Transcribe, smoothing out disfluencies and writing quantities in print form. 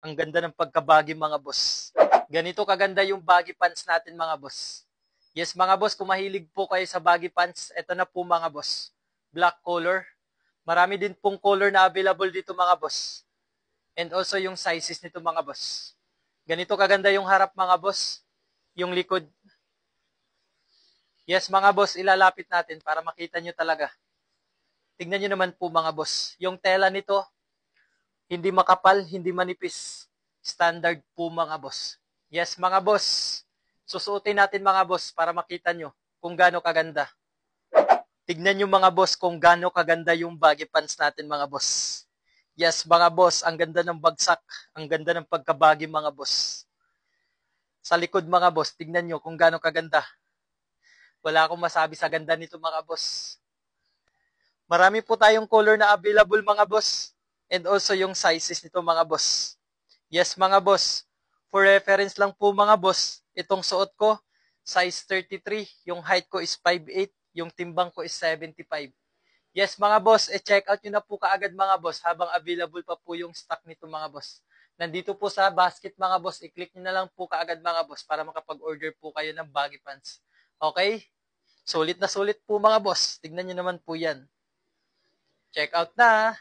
Ang ganda ng pagka-baggy mga boss. Ganito kaganda yung baggy pants natin mga boss. Yes mga boss, kung mahilig po kayo sa baggy pants, eto na po mga boss. Black color. Marami din pong color na available dito mga boss. And also yung sizes nito mga boss. Ganito kaganda yung harap mga boss. Yung likod. Yes mga boss, ilalapit natin para makita nyo talaga. Tingnan nyo naman po mga boss. Yung tela nito, hindi makapal, hindi manipis. Standard po mga boss. Yes mga boss, susuotin natin mga boss para makita nyo kung gaano kaganda. Tignan nyo mga boss kung gaano kaganda yung baggy pants natin mga boss. Yes mga boss, ang ganda ng bagsak, ang ganda ng pagkabaggy mga boss. Sa likod mga boss, tignan nyo kung gaano kaganda. Wala akong masabi sa ganda nito mga boss. Marami po tayong color na available mga boss. And also yung sizes nito mga boss. Yes mga boss, for reference lang po mga boss, itong suot ko, size 33, yung height ko is 5'8", yung timbang ko is 75. Yes mga boss, check out nyo na po kaagad mga boss habang available pa po yung stock nito mga boss. Nandito po sa basket mga boss, i-click nyo na lang po kaagad mga boss para makapag-order po kayo ng baggy pants. Okay? Sulit na sulit po mga boss. Tignan nyo naman po yan. Check out na!